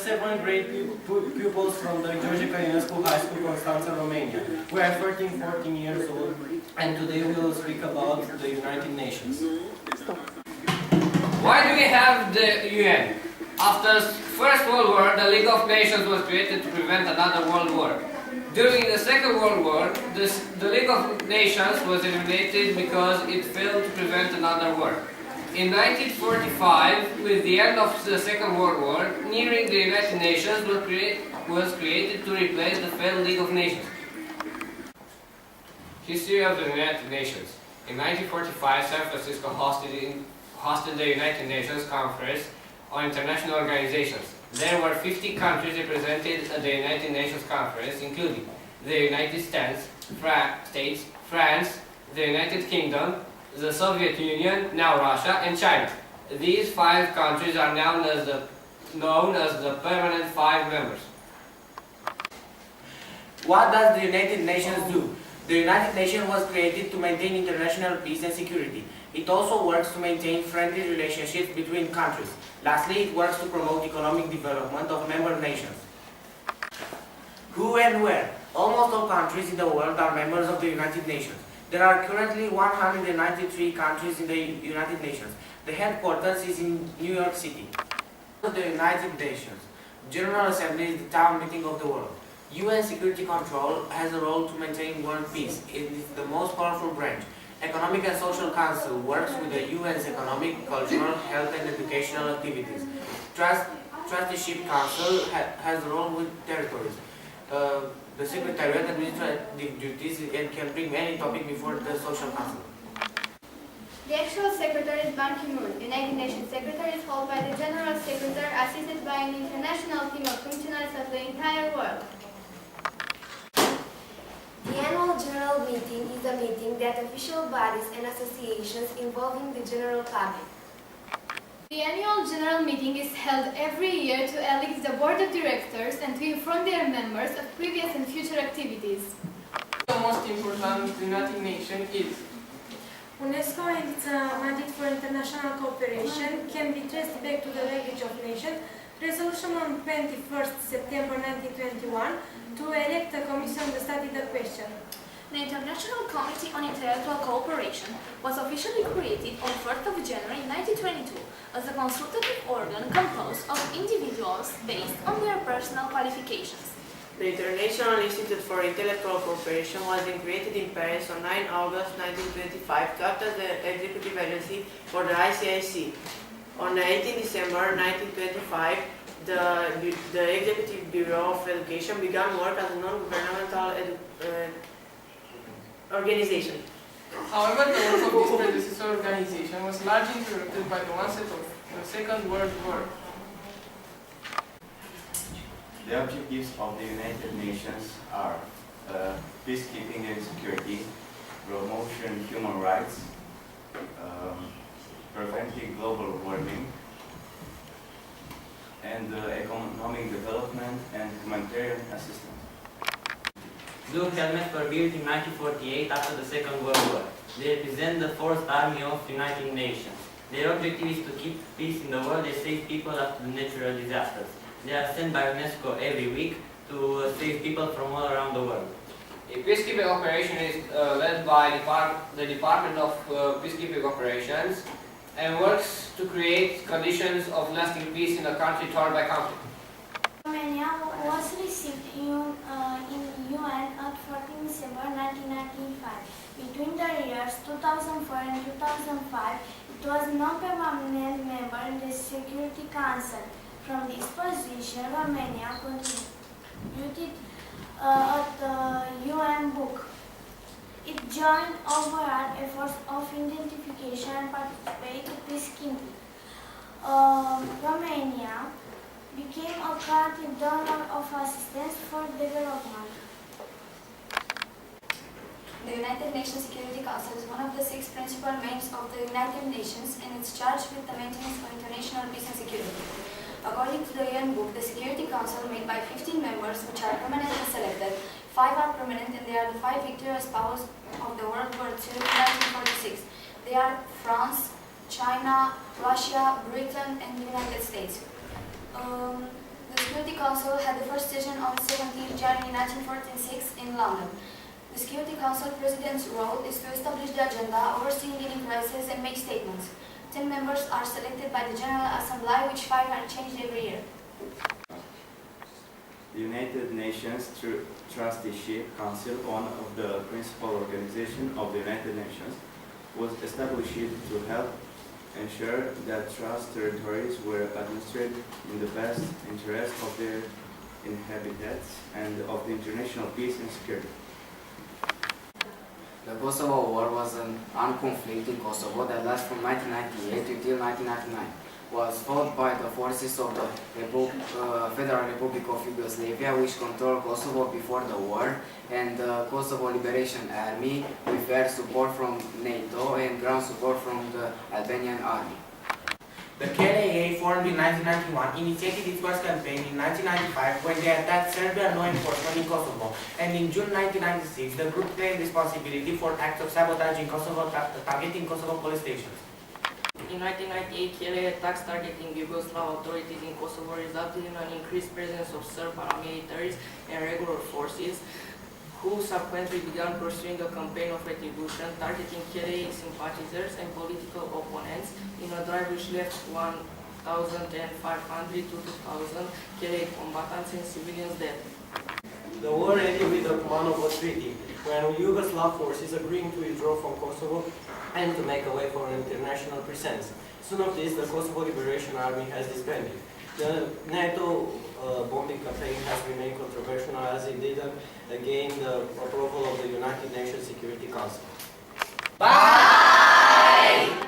7th grade pupils from the Calinescu High School, Constanta, Romania. We are 14 years old, and today we will speak about the United Nations. Why do we have the UN? After First World War, the League of Nations was created to prevent another world war. During the Second World War, the League of Nations was eliminated because it failed to prevent another war. In 1945, with the end of the Second World War, nearing the United Nations was created to replace the failed League of Nations. History of the United Nations. In 1945, San Francisco hosted the United Nations Conference on International Organizations. There were 50 countries represented at the United Nations Conference, including the United States, France, the United Kingdom, the Soviet Union, now Russia, and China. These 5 countries are known as the permanent 5 members. What does the United Nations do? The United Nations was created to maintain international peace and security. It also works to maintain friendly relationships between countries. Lastly, it works to promote economic development of member nations. Who and where? Almost all countries in the world are members of the United Nations. There are currently 193 countries in the United Nations. The headquarters is in New York City. The United Nations General Assembly is the town meeting of the world. UN Security Control has a role to maintain world peace. It is the most powerful branch. Economic and Social Council works with the UN's economic, cultural, health and educational activities. Trusteeship Council has a role with territories. The Secretariat administrative duties and can bring any topic before the Social Council. The actual Secretary is Ban Ki-moon. United Nations Secretary is held by the General Secretary, assisted by an international team of functionaries of the entire world. The annual general meeting is a meeting that official bodies and associations involving the general public. The annual general meeting is held every year to elect the board of directors and to inform their members of previous and future activities. The most important United Nations is UNESCO and its mandate for international cooperation can be traced back to the language of nations. Resolution on 21st September 1921 to elect a commission to study the question. The International Committee on Intellectual Cooperation was officially created on 4th of January 1922 as a consultative organ composed of individuals based on their personal qualifications. The International Institute for Intellectual Cooperation was then created in Paris on 9 August 1925 to act as the executive agency for the ICIC. On 18 December 1925, the Executive Bureau of Education began work as a non-governmental organization. However, the work of this predecessor organization was largely interrupted by the onset of the Second World War. The objectives of the United Nations are peacekeeping and security, promotion of human rights, preventing global warming, and economic development and humanitarian assistance. Blue helmets were built in 1948 after the Second World War. They represent the 4th Army of the United Nations. Their objective is to keep peace in the world and save people after natural disasters. They are sent by UNESCO every week to save people from all around the world. A peacekeeping operation is led by the Department of Peacekeeping Operations and works to create conditions of lasting peace in a country torn by conflict. Romania was received in UN at 14 December 1995. Between the years 2004 and 2005, it was a non-permanent member in the Security Council. From this position, Romania contributed at the UN book. It joined overall efforts of identification and participation in peacekeeping. Romania became a country donor of assistance for development. The United Nations Security Council is one of the 6 principal members of the United Nations and is charged with the maintenance of international peace and security. According to the UN book, the Security Council made by 15 members, which are permanently selected, 5 are permanent and they are the 5 victorious powers of the World War II in 1946. They are France, China, Russia, Britain and the United States. The Security Council had the first session on 17 January 1946 in London. The Security Council President's role is to establish the agenda, oversee leading crises, and make statements. 10 members are selected by the General Assembly, which 5 are changed every year. The United Nations Trusteeship Council, one of the principal organizations of the United Nations, was established to help ensure that trust territories were administered in the best interest of their inhabitants and of the international peace and security. The Kosovo War was an armed conflict in Kosovo that lasted from 1998 until 1999. Was fought by the forces of the Federal Republic of Yugoslavia, which controlled Kosovo before the war, and the Kosovo Liberation Army, with air support from NATO and ground support from the Albanian army. The KLA formed in 1991 initiated its first campaign in 1995 when they attacked Serbian law enforcement in Kosovo, and in June 1996 the group claimed responsibility for acts of sabotage in Kosovo targeting Kosovo police stations. In 1998, KLA attacks targeting Yugoslav authorities in Kosovo resulted in an increased presence of Serb paramilitaries and regular forces, who subsequently began pursuing a campaign of retribution targeting KLA sympathizers and political opponents in a drive which left 1,500 to 2,000 KLA combatants and civilians dead. The war ended with the Kumanovo Treaty, when Yugoslav forces agreeing to withdraw from Kosovo and to make a way for an international presence. Soon after this, the Kosovo Liberation Army has disbanded. The NATO bombing campaign has remained controversial as it didn't gain the approval of the United Nations Security Council. Bye!